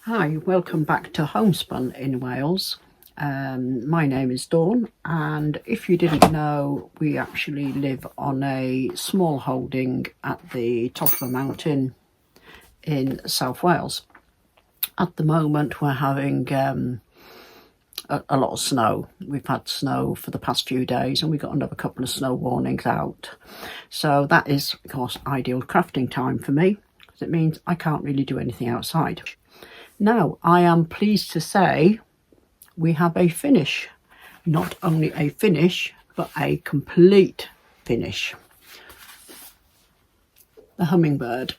Hi, welcome back to Homespun in Wales. My name is Dawn, and if you didn't know, we actually live on a small holding at the top of a mountain in South Wales. At the moment we're having a lot of snow. We've had snow for the past few days and we got another couple of snow warnings out. So that is, of course, ideal crafting time for me, because it means I can't really do anything outside. Now, I am pleased to say we have a finish. Not only a finish, but a complete finish. The hummingbird.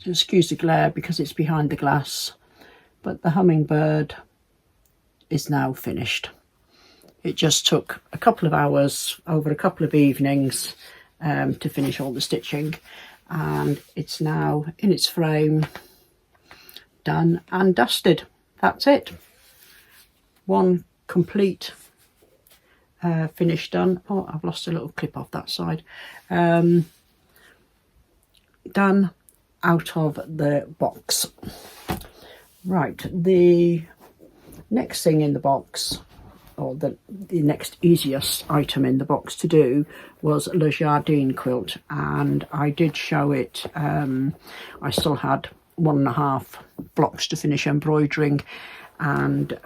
Excuse the glare because it's behind the glass, but the hummingbird is now finished. It just took a couple of hours over a couple of evenings to finish all the stitching, and it's now in its frame, done and dusted. That's it. One complete finish done. Oh, I've lost a little clip off that side. Done, out of the box. Right, the next thing in the box, or the next easiest item in the box to do, was Le Jardin quilt, and I did show it. I still had 1.5 blocks to finish embroidering, and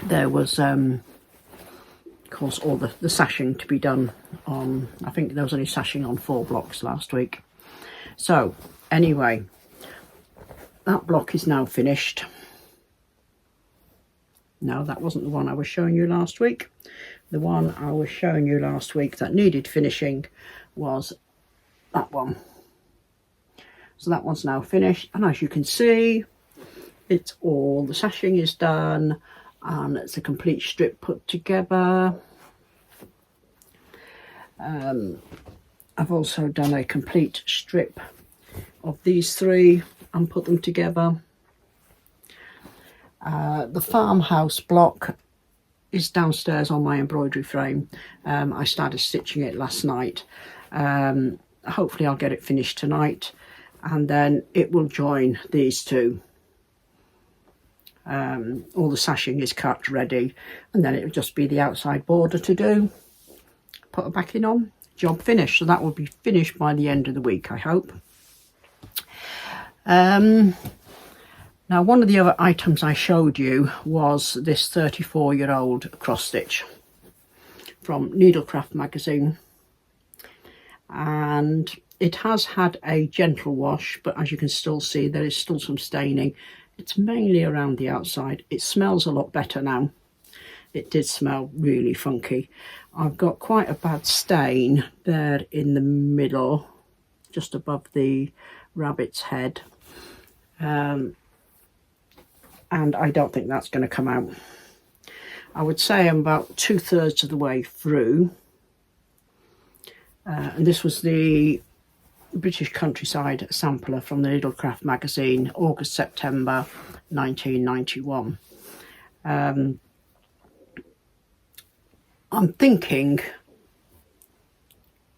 there was of course all the sashing to be done on. I think there was only sashing on 4 blocks last week. So anyway, that block is now finished. No, that wasn't the one I was showing you last week. The one I was showing you last week that needed finishing was that one. So that one's now finished, and as you can see, it's all, the sashing is done and it's a complete strip put together. I've also done a complete strip of these 3 and put them together. The farmhouse block is downstairs on my embroidery frame. I started stitching it last night. Hopefully I'll get it finished tonight, and then it will join these 2. All the sashing is cut ready, and then it will just be the outside border to do. Put a backing on, job finished. So that will be finished by the end of the week, I hope. Now, one of the other items I showed you was this 34-year-old cross stitch from Needlecraft magazine, and it has had a gentle wash, but as you can still see, there is still some staining. It's mainly around the outside. It smells a lot better now. It did smell really funky. I've got quite a bad stain there in the middle, just above the rabbit's head. And I don't think that's going to come out. I would say I'm about 2/3 of the way through. And this was the British Countryside sampler from the Needlecraft magazine, August-September 1991. I'm thinking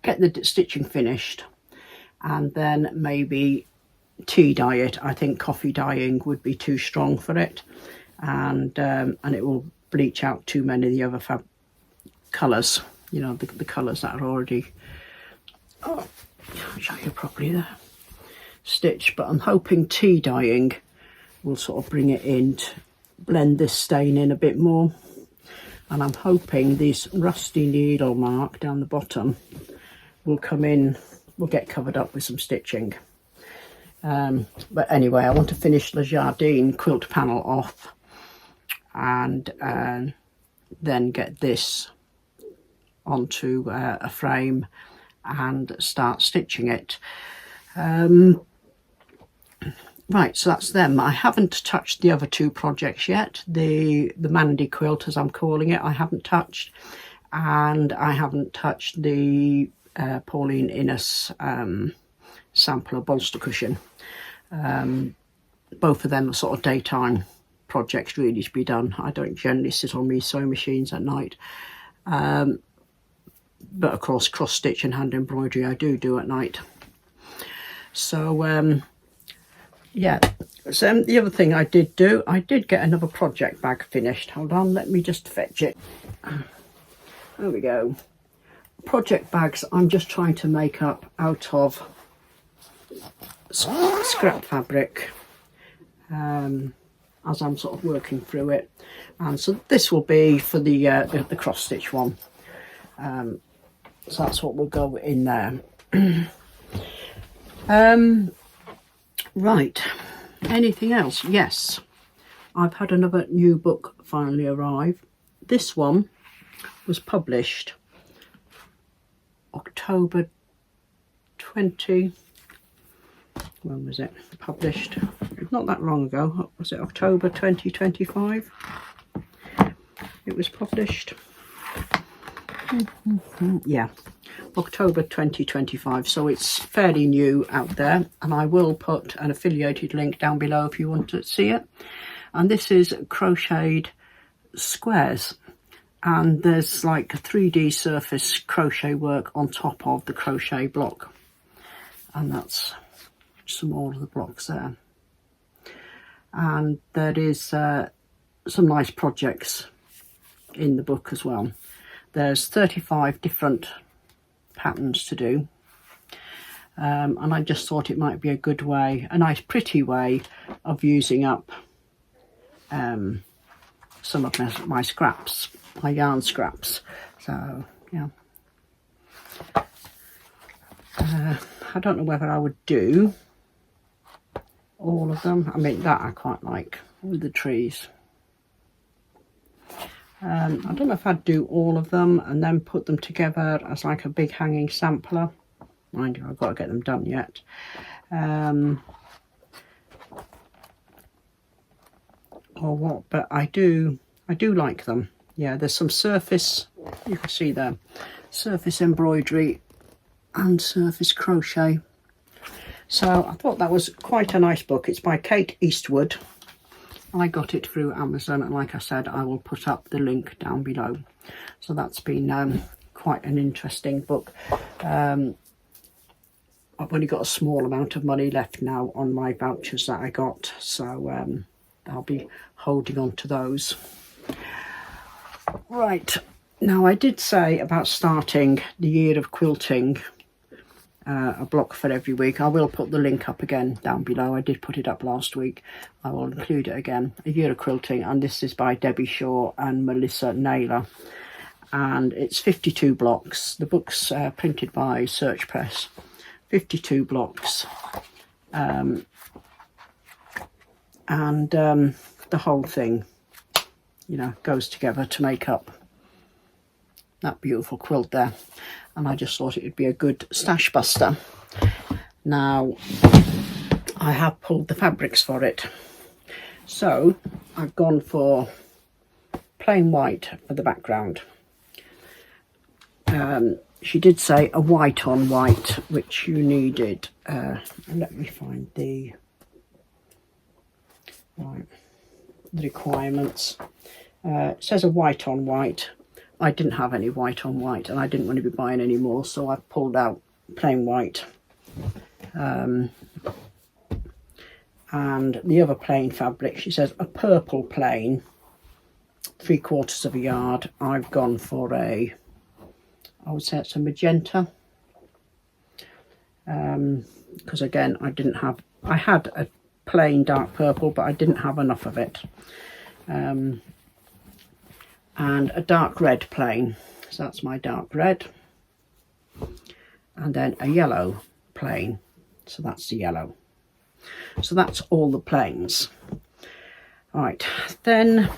get the stitching finished and then maybe tea dye it. I think coffee dyeing would be too strong for it, and it will bleach out too many of the other colours, you know, the colours that are already, oh, I'll show you properly there, stitched. But I'm hoping tea dyeing will sort of bring it in to blend this stain in a bit more, and I'm hoping this rusty needle mark down the bottom will come in, will get covered up with some stitching. But anyway, I want to finish the Jardin quilt panel off, and then get this onto a frame and start stitching it. Right, so that's them. I haven't touched the other two projects yet. The Mandy quilt, as I'm calling it, I haven't touched, and I haven't touched the Pauline Innes sampler bolster cushion. Both of them are sort of daytime projects really to be done. I don't generally sit on my sewing machines at night, but of course cross stitch and hand embroidery I do at night. So yeah, so the other thing I did get another project bag finished. Hold on, let me just fetch it. There we go. Project bags I'm just trying to make up out of scrap fabric as I'm sort of working through it. And so this will be for the cross stitch one. So that's what will go in there. Right, anything else? Yes, I've had another new book finally arrive. This one was published October 20, when was it published? Not that long ago. Was it October 2025? It was published. Yeah, October 2025, so it's fairly new out there, and I will put an affiliated link down below if you want to see it. And this is crocheted squares, and there's like a 3D surface crochet work on top of the crochet block, and that's some more of the blocks there. And there is some nice projects in the book as well. There's 35 different patterns to do, and I just thought it might be a good way, a nice pretty way of using up some of my scraps, my yarn scraps. So yeah, I don't know whether I would do all of them. I mean, that I quite like with the trees. I don't know if I'd do all of them and then put them together as like a big hanging sampler. Mind you, I've got to get them done yet. Or what, but I do like them. Yeah, there's some surface, you can see there, surface embroidery and surface crochet. So I thought that was quite a nice book. It's by Kate Eastwood. I got it through Amazon, and like I said, I will put up the link down below. So that's been quite an interesting book. I've only got a small amount of money left now on my vouchers that I got, so I'll be holding on to those. Right, now I did say about starting the year of quilting, a block for every week. I will put the link up again down below. I did put it up last week. I will include it again. A Year of Quilting, and this is by Debbie Shaw and Melissa Naylor, and it's 52 blocks. The book's printed by Search Press. 52 blocks, and the whole thing, you know, goes together to make up that beautiful quilt there. And I just thought it would be a good stash buster. Now I have pulled the fabrics for it, so I've gone for plain white for the background. She did say a white on white, which you needed. Let me find the requirements. It says a white on white. I didn't have any white on white, and I didn't want to be buying any more, so I pulled out plain white. And the other plain fabric, she says a purple plain, 3/4 of a yard. I've gone for I would say it's a magenta, because again I had a plain dark purple, but I didn't have enough of it. And a dark red plain, so that's my dark red, and then a yellow plain, so that's the yellow. So that's all the plains. Right, then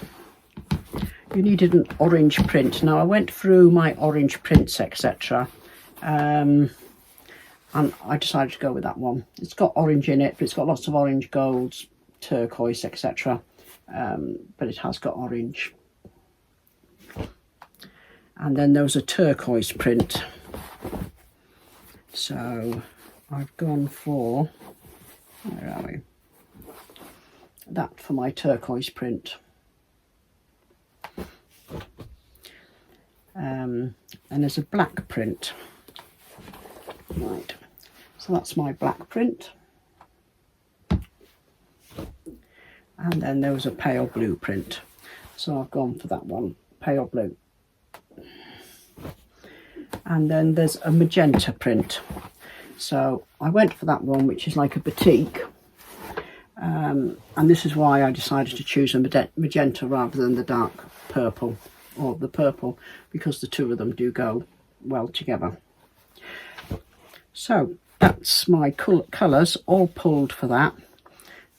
you needed an orange print. Now I went through my orange prints, etc. I and I decided to go with that one. It's got orange in it, but it's got lots of orange, golds, turquoise, etc. But it has got orange. And then there was a turquoise print, so I've gone for, where are we, that for my turquoise print. And there's a black print. Right, so that's my black print. And then there was a pale blue print, so I've gone for that one, pale blue. And then there's a magenta print, so I went for that one, which is like a batik. And this is why I decided to choose a magenta rather than the dark purple, or the purple, because the two of them do go well together. So that's my colours all pulled for that,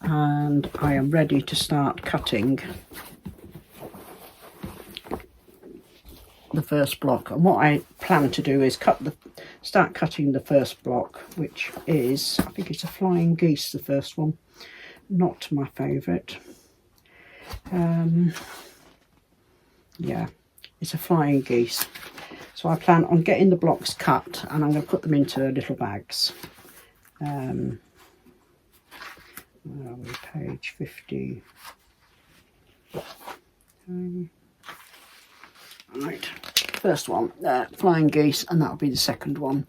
and I am ready to start cutting the first block. And what I plan to do is start cutting the first block, which is, I think it's a flying geese, the first one. Not my favourite. Yeah, it's a flying geese. So I plan on getting the blocks cut, and I'm going to put them into little bags. Where are we? Page 50. Right, first one, flying geese, and that'll be the second one,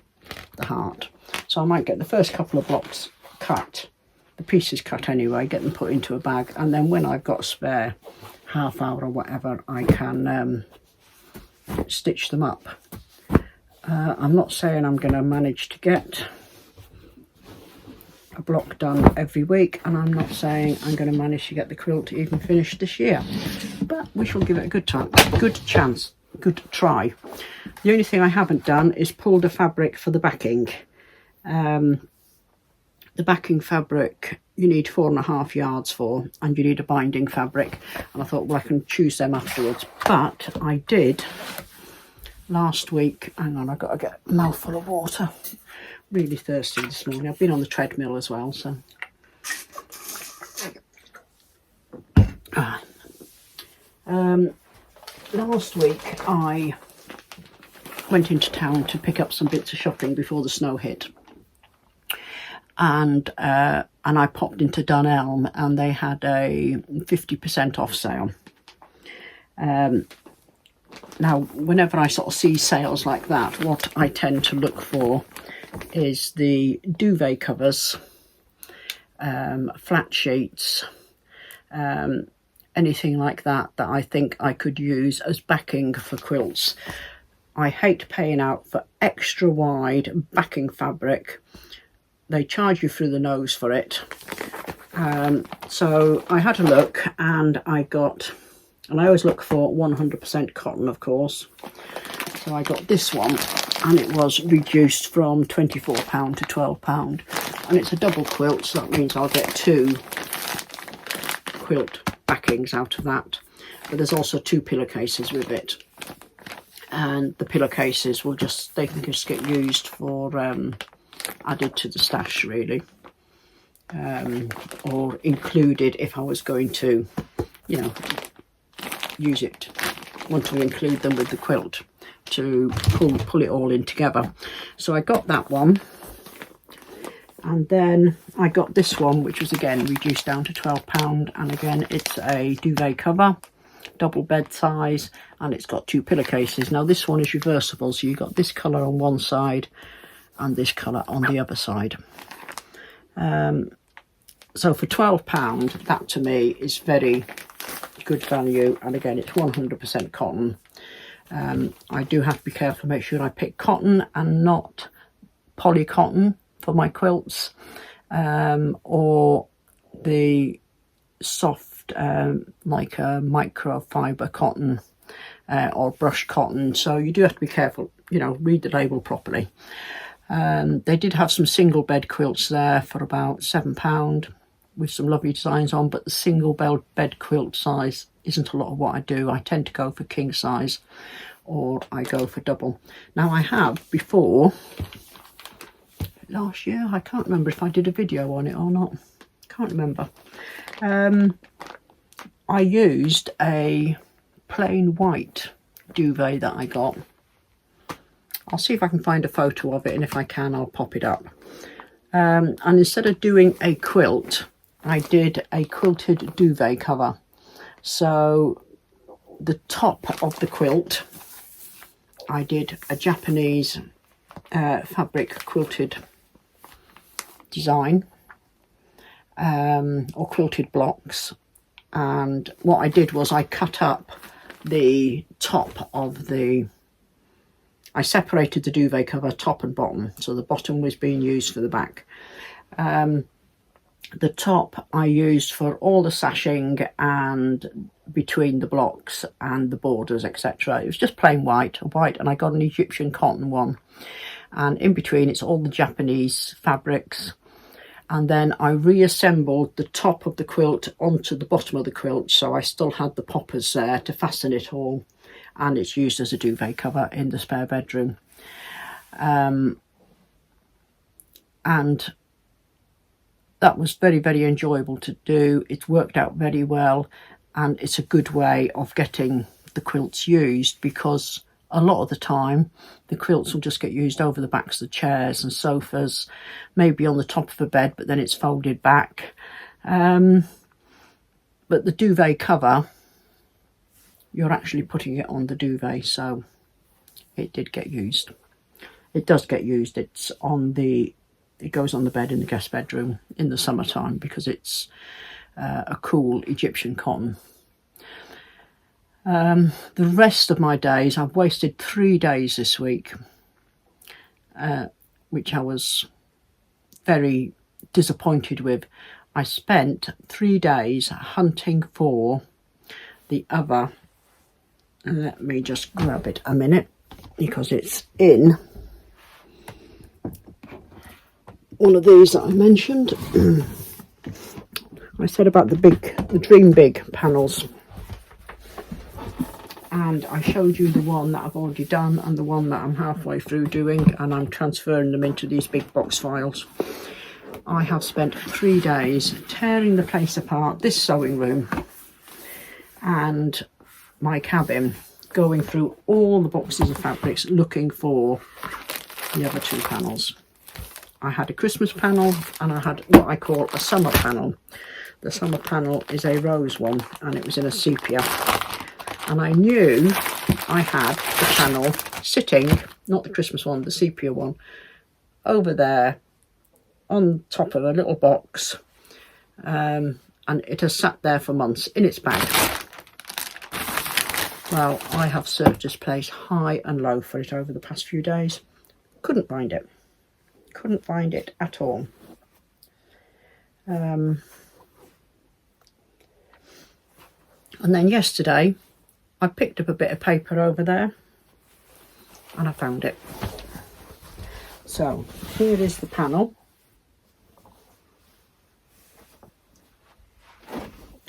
the heart. So I might get the first couple of blocks cut, the pieces cut anyway, get them put into a bag, and then when I've got a spare half hour or whatever, I can stitch them up. I'm not saying I'm going to manage to get a block done every week, and I'm not saying I'm going to manage to get the quilt even finished this year, but we shall give it a good chance, good try. The only thing I haven't done is pull the fabric for the backing. The backing fabric you need 4.5 yards for, and you need a binding fabric, and I thought, well, I can choose them afterwards. But I did last week. Hang on, I've got to get a mouthful of water. Really thirsty this morning. I've been on the treadmill as well, so last week I went into town to pick up some bits of shopping before the snow hit, and I popped into Dunelm, and they had a 50% off sale. Now, whenever I sort of see sales like that, what I tend to look for is the duvet covers, flat sheets, anything like that I think I could use as backing for quilts. I hate paying out for extra wide backing fabric. They charge you through the nose for it. So I had a look, and I always look for 100% cotton, of course. So I got this one, and it was reduced from £24 to £12, and it's a double quilt, so that means I'll get 2 quilt backings out of that. But there's also 2 pillowcases with it, and the pillowcases will they can just get used for added to the stash, really, or included if I was going to, want to include them with the quilt to pull it all in together. So I got that one, and then I got this one, which was again reduced down to £12, and again it's a duvet cover, double bed size, and it's got 2 pillowcases. Now this one is reversible, so you've got this colour on one side and this colour on the other side. So for £12, that to me is very good value, and again it's 100% cotton. I do have to be careful, make sure I pick cotton and not poly cotton for my quilts, or the soft like a microfiber cotton or brush cotton. So you do have to be careful, read the label properly. They did have some single bed quilts there for about £7 with some lovely designs on, but the single bed quilt size isn't a lot of what I do. I tend to go for king size, or I go for double. Now I have before last year. I can't remember if I did a video on it or not. Can't remember. I used a plain white duvet that I got. I'll see if I can find a photo of it, and if I can, I'll pop it up. And instead of doing a quilt, I did a quilted duvet cover. So the top of the quilt, I did a Japanese fabric quilted design, or quilted blocks. And what I did was I cut up the top of I separated the duvet cover top and bottom, so the bottom was being used for the back. The top I used for all the sashing and between the blocks and the borders, etc. It was just plain white, and I got an Egyptian cotton one, and in between it's all the Japanese fabrics. And then I reassembled the top of the quilt onto the bottom of the quilt, so I still had the poppers there to fasten it all, and it's used as a duvet cover in the spare bedroom. And that was very, very enjoyable to do. It's worked out very well, and it's a good way of getting the quilts used, because a lot of the time the quilts will just get used over the backs of the chairs and sofas, maybe on the top of a bed, but then it's folded back. But the duvet cover, you're actually putting it on the duvet, so it did get used. It does get used. It goes on the bed in the guest bedroom in the summertime, because it's a cool Egyptian cotton. The rest of my days, I've wasted 3 days this week, which I was very disappointed with. I spent 3 days hunting for the other, let me just grab it a minute, because it's in one of these that I mentioned. I said about the Dream Big panels, and I showed you the one that I've already done and the one that I'm halfway through doing, and I'm transferring them into these big box files. I have spent 3 days tearing the place apart, this sewing room and my cabin, going through all the boxes of fabrics looking for the other 2 panels. I had a Christmas panel and I had what I call a summer panel. The summer panel is a rose one, and it was in a sepia. And I knew I had the panel sitting, not the Christmas one, the sepia one, over there on top of a little box. And it has sat there for months in its bag. Well, I have searched this place high and low for it over the past few days. Couldn't find it. Couldn't find it at all. And then yesterday I picked up a bit of paper over there and I found it. So here is the panel.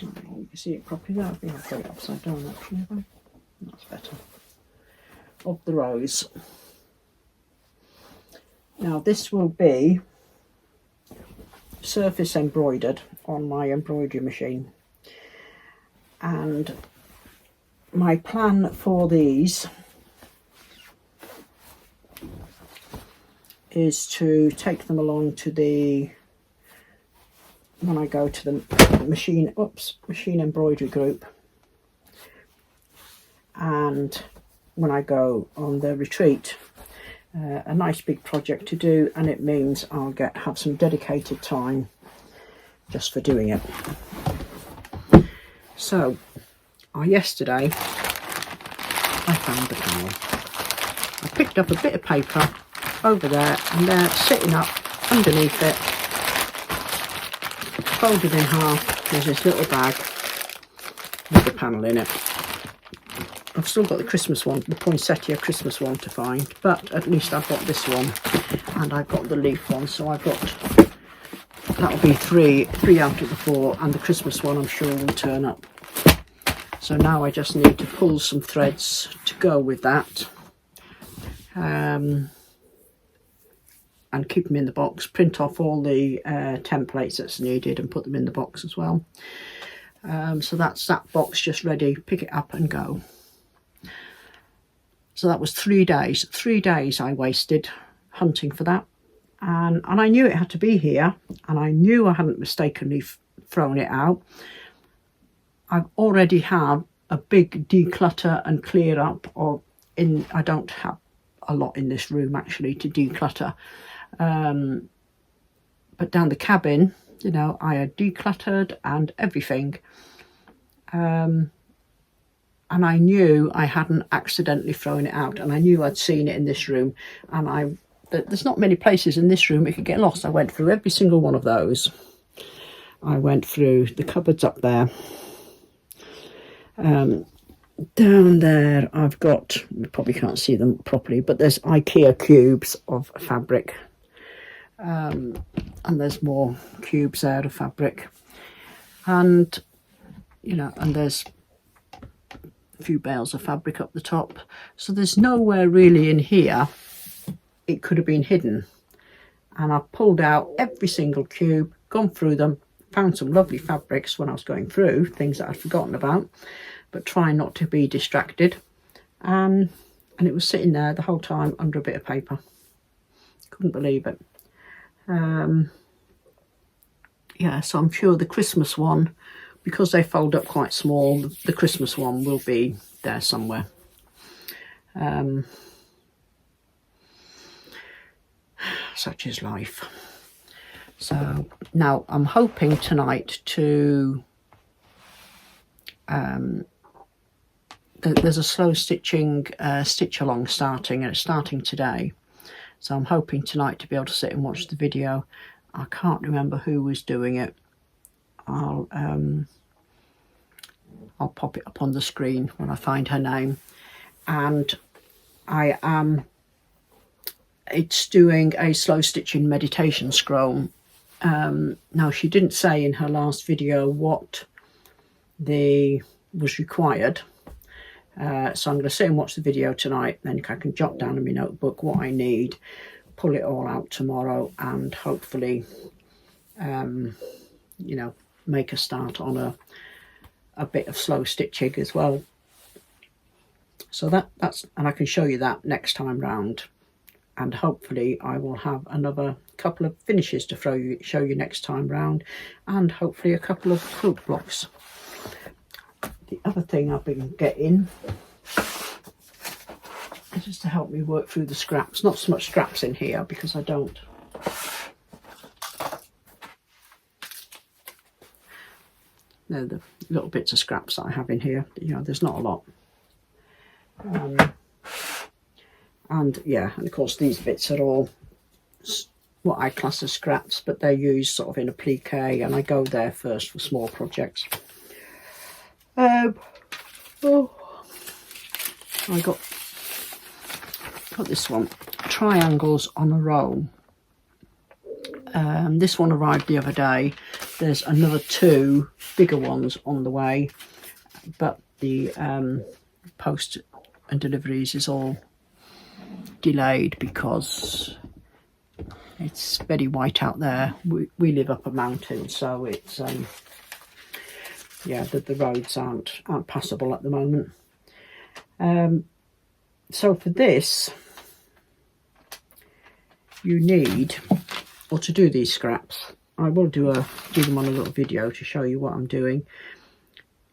You can see it properly there. I think I've got it upside down actually. That's better. Of the rose. Now this will be surface embroidered on my embroidery machine, and my plan for these is to take them along to when I go to the machine embroidery group, and when I go on the retreat. A nice big project to do, and it means I'll have some dedicated time just for doing it. So yesterday I found the panel. I picked up a bit of paper over there, and there, sitting up underneath it, folded in half, there's this little bag with the panel in it. I've still got the Christmas one, the poinsettia Christmas one to find, but at least I've got this one, and I've got the leaf one, so I've got, that'll be three out of the 4, and the Christmas one I'm sure will turn up. So now I just need to pull some threads to go with that. and keep them in the box, print off all the templates that's needed and put them in the box as well. So that's that box just ready, pick it up and go. So that was 3 days. 3 days I wasted hunting for that, and I knew it had to be here, and I knew I hadn't mistakenly thrown it out. I already have a big declutter and clear up of I don't have a lot in this room actually to declutter, but down the cabin, you know, I had decluttered and everything, and I knew I hadn't accidentally thrown it out, and I knew I'd seen it in this room, and there's not many places in this room it could get lost. I went through every single one of those. I went through the cupboards up there. Down there I've got, you probably can't see them properly, but there's IKEA cubes of fabric, and there's more cubes there of fabric, and you know, and there's a few bales of fabric up the top, so there's nowhere really in here it could have been hidden. And I pulled out every single cube, gone through them, found some lovely fabrics when I was going through, things that I'd forgotten about, but trying not to be distracted, and it was sitting there the whole time under a bit of paper. Couldn't believe it. Yeah, so I'm sure the Christmas one, because they fold up quite small, the Christmas one will be there somewhere. Such is life. So now I'm hoping tonight to there's a slow stitching stitch along starting, and it's starting today, so I'm hoping tonight to be able to sit and watch the video. I can't remember who was doing it. I'll pop it up on the screen when I find her name. And it's doing a slow stitching meditation scroll. Now she didn't say in her last video what was required, so I'm going to sit and watch the video tonight, then I can jot down in my notebook what I need, pull it all out tomorrow, and hopefully you know, make a start on a bit of slow stitching as well. So that's, and I can show you that next time round, and hopefully I will have another couple of finishes to show you next time round, and hopefully a couple of quilt blocks. The other thing I've been getting is just to help me work through the scraps. Not so much scraps in here because I don't. They're the little bits of scraps that I have in here. You know, there's not a lot. And yeah, and of course these bits are all what I class as scraps, but they're used sort of in applique, and I go there first for small projects. Oh, I got this one, triangles on a roll. This one arrived the other day. There's another 2 bigger ones on the way, but the post and deliveries is all delayed because it's very white out there. We live up a mountain, so it's yeah, the roads aren't passable at the moment. So for this, you need, or to do these scraps, I will do them on a little video to show you what I'm doing.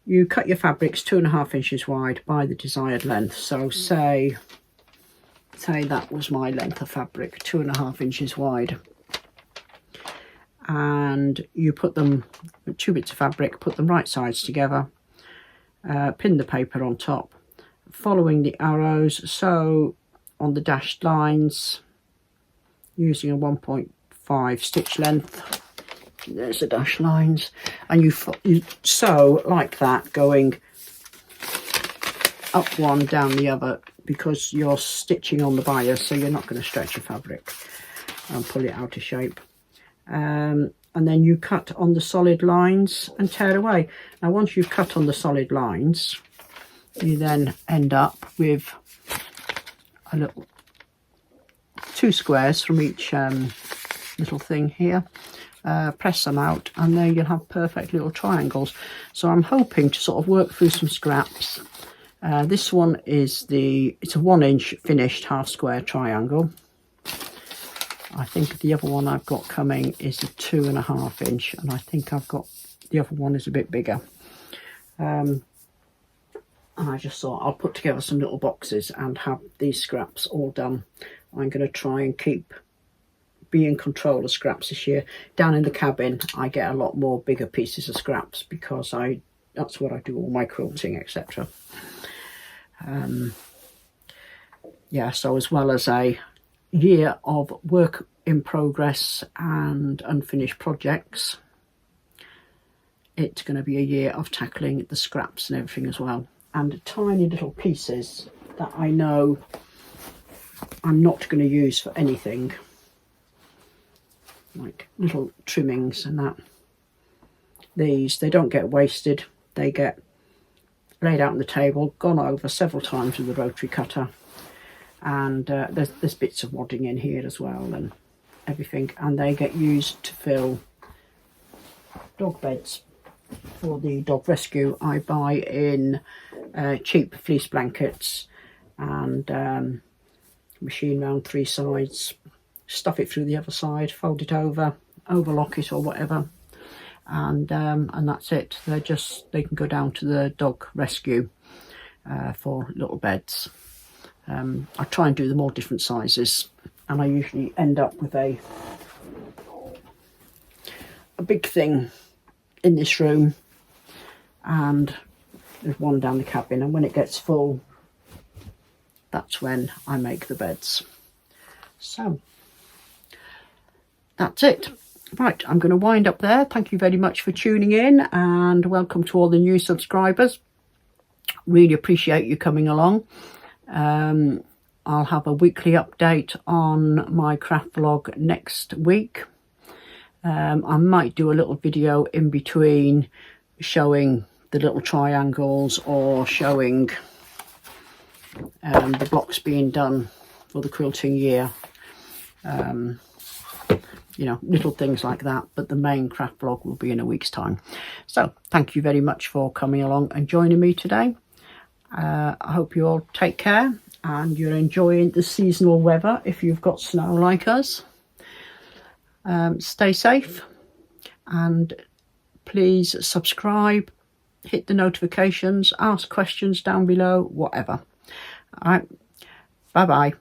You cut your fabrics 2.5 inches wide by the desired length. So say that was my length of fabric, 2.5 inches wide. And you put them, 2 bits of fabric, put them right sides together, pin the paper on top, following the arrows. So on the dashed lines, using a 1.5 stitch length, there's the dashed lines, and you sew like that, going up one, down the other, because you're stitching on the bias, so you're not going to stretch your fabric and pull it out of shape. And then you cut on the solid lines and tear away. Now once you've cut on the solid lines, you then end up with a little 2 squares from each little thing here. Press them out, and there you'll have perfect little triangles. So I'm hoping to sort of work through some scraps. This one is it's a 1-inch finished half square triangle. I think the other one I've got coming is a 2.5 inch, and I think I've got the other one is a bit bigger. And I just thought I'll put together some little boxes and have these scraps all done. I'm going to try and be in control of scraps this year. Down in the cabin I get a lot more bigger pieces of scraps because that's what I do all my quilting, etc. Yeah, so as well as a year of work in progress and unfinished projects, it's going to be a year of tackling the scraps and everything as well, and tiny little pieces that I know I'm not going to use for anything, like little trimmings and that. These, they don't get wasted, they get laid out on the table, gone over several times with the rotary cutter, and there's bits of wadding in here as well and everything, and they get used to fill dog beds for the dog rescue. I buy in cheap fleece blankets and machine round 3 sides, stuff it through the other side, fold it over, overlock it or whatever, and that's it. They can go down to the dog rescue for little beds. I try and do them all different sizes, and I usually end up with a big thing in this room, and there's one down the cabin, and when it gets full, that's when I make the beds. So that's it. Right, I'm going to wind up there. Thank you very much for tuning in, and welcome to all the new subscribers. Really appreciate you coming along. I'll have a weekly update on my craft vlog next week. I might do a little video in between showing the little triangles or showing the blocks being done for the quilting year. You know, little things like that, but the main craft vlog will be in a week's time. So thank you very much for coming along and joining me today. I hope you all take care and you're enjoying the seasonal weather if you've got snow like us. Stay safe, and please subscribe, hit the notifications, ask questions down below, whatever. All right, bye bye.